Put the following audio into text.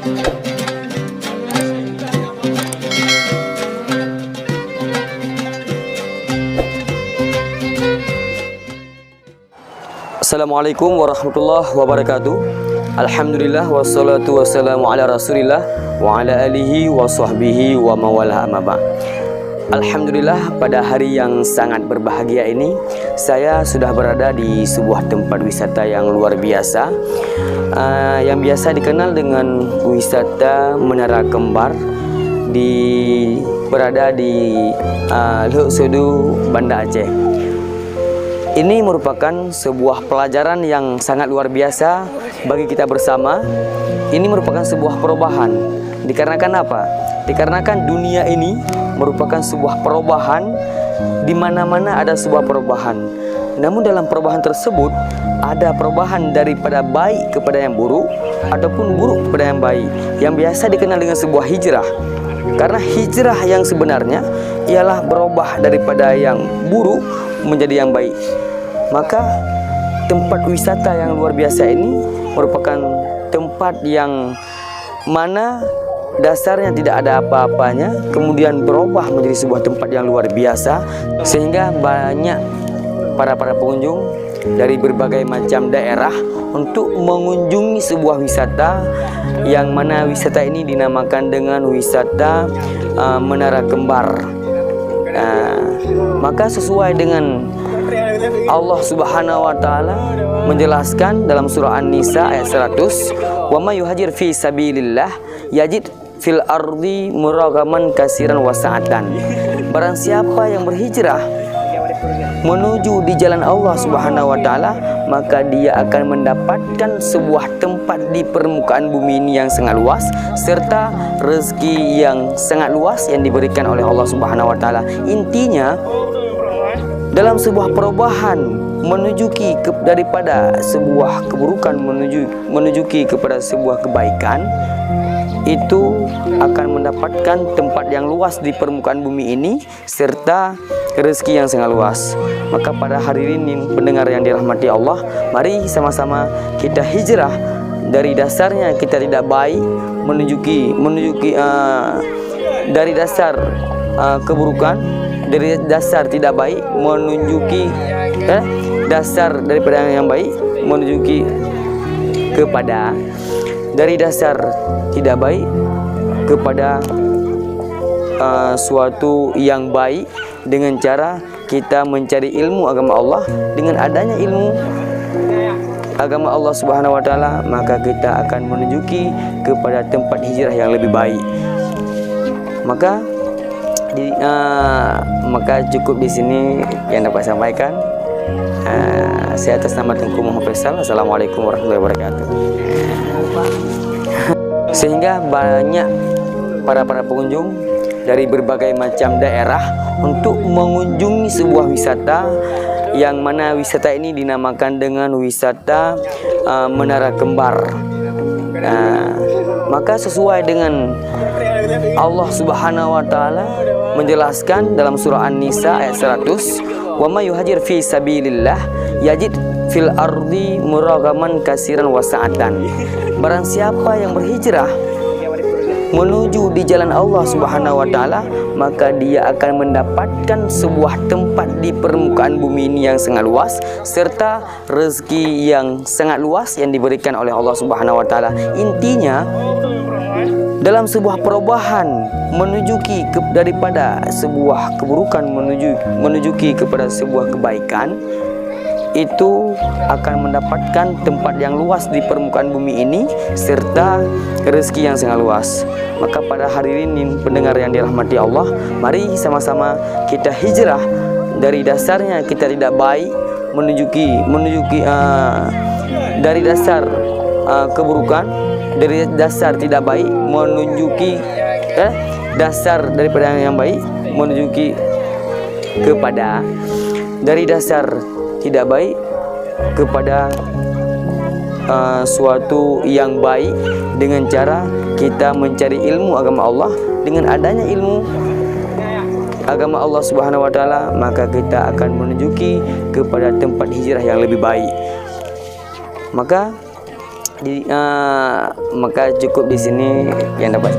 Assalamualaikum warahmatullahi wabarakatuh. Alhamdulillah wassalatu wassalamu ala rasulillah wa ala alihi wa sahbihi wa mawalah amaba. Alhamdulillah, pada hari yang sangat berbahagia ini saya sudah berada di sebuah tempat wisata yang luar biasa, yang biasa dikenal dengan wisata Menara Kembar, berada di Lehuk Sodu, Banda Aceh. Ini merupakan sebuah pelajaran yang sangat luar biasa bagi kita bersama. Ini merupakan sebuah perubahan. Dikarenakan apa? Dikarenakan dunia ini merupakan sebuah perubahan, di mana-mana ada sebuah perubahan. Namun dalam perubahan tersebut ada perubahan daripada baik kepada yang buruk ataupun buruk kepada yang baik, yang biasa dikenal dengan sebuah hijrah. Karena hijrah yang sebenarnya ialah berubah daripada yang buruk menjadi yang baik. Maka tempat wisata yang luar biasa ini merupakan tempat yang mana dasarnya tidak ada apa-apanya, kemudian berubah menjadi sebuah tempat yang luar biasa, sehingga banyak para pengunjung dari berbagai macam daerah untuk mengunjungi sebuah wisata, yang mana wisata ini dinamakan dengan wisata Menara Kembar. Maka sesuai dengan Allah Subhanahu wa taala menjelaskan dalam surah An-Nisa ayat 100, "Wa may yuhajir fi sabilillah yajid fil ardi muragaman katsiran wa sa'atan." Barang siapa yang berhijrah menuju di jalan Allah Subhanahu wa taala, maka dia akan mendapatkan sebuah tempat di permukaan bumi ini yang sangat luas, serta rezeki yang sangat luas yang diberikan oleh Allah Subhanahu wa taala. Intinya, dalam sebuah perubahan daripada sebuah keburukan menuju kepada sebuah kebaikan, itu akan mendapatkan tempat yang luas di permukaan bumi ini serta rezeki yang sangat luas. Maka pada hari ini pendengar yang dirahmati Allah, mari sama-sama kita hijrah dari dasarnya kita tidak baik menuju dari dasar keburukan, dari dasar tidak baik menunjuki dasar daripada yang baik, menunjuki kepada dari dasar tidak baik kepada suatu yang baik, dengan cara kita mencari ilmu agama Allah. Dengan adanya ilmu agama Allah Subhanahu wa taala, maka kita akan menunjuki kepada tempat hijrah yang lebih baik. Maka cukup di sini yang dapat saya sampaikan. Saya atas nama Tengku Muhammad Faisal. Assalamualaikum warahmatullahi wabarakatuh. Sehingga banyak para pengunjung dari berbagai macam daerah untuk mengunjungi sebuah wisata, yang mana wisata ini dinamakan dengan wisata Menara Kembar. Maka sesuai dengan Allah Subhanahu wa taala menjelaskan dalam surah An-Nisa ayat 100, "Wa may yuhajir fi sabilillah yajid fil ardi muragaman katsiran wa sa'atan." Barang siapa yang berhijrah menuju di jalan Allah Subhanahu wa taala, maka dia akan mendapatkan sebuah tempat di permukaan bumi ini yang sangat luas, serta rezeki yang sangat luas yang diberikan oleh Allah Subhanahu wa taala. Intinya, dalam sebuah perubahan daripada sebuah keburukan menuju kepada sebuah kebaikan, itu akan mendapatkan tempat yang luas di permukaan bumi ini serta rezeki yang sangat luas. Maka pada hari ini pendengar yang dirahmati Allah, mari sama-sama kita hijrah dari dasarnya kita tidak baik menunjuki dari dasar keburukan, dari dasar tidak baik menunjuki dasar daripada yang baik, menunjuki kepada dari dasar tidak baik kepada suatu yang baik, dengan cara kita mencari ilmu agama Allah. Dengan adanya ilmu agama Allah Subhanahu wa taala, maka kita akan menunjuki kepada tempat hijrah yang lebih baik. Maka Jadi, maka cukup di sini yang dapat.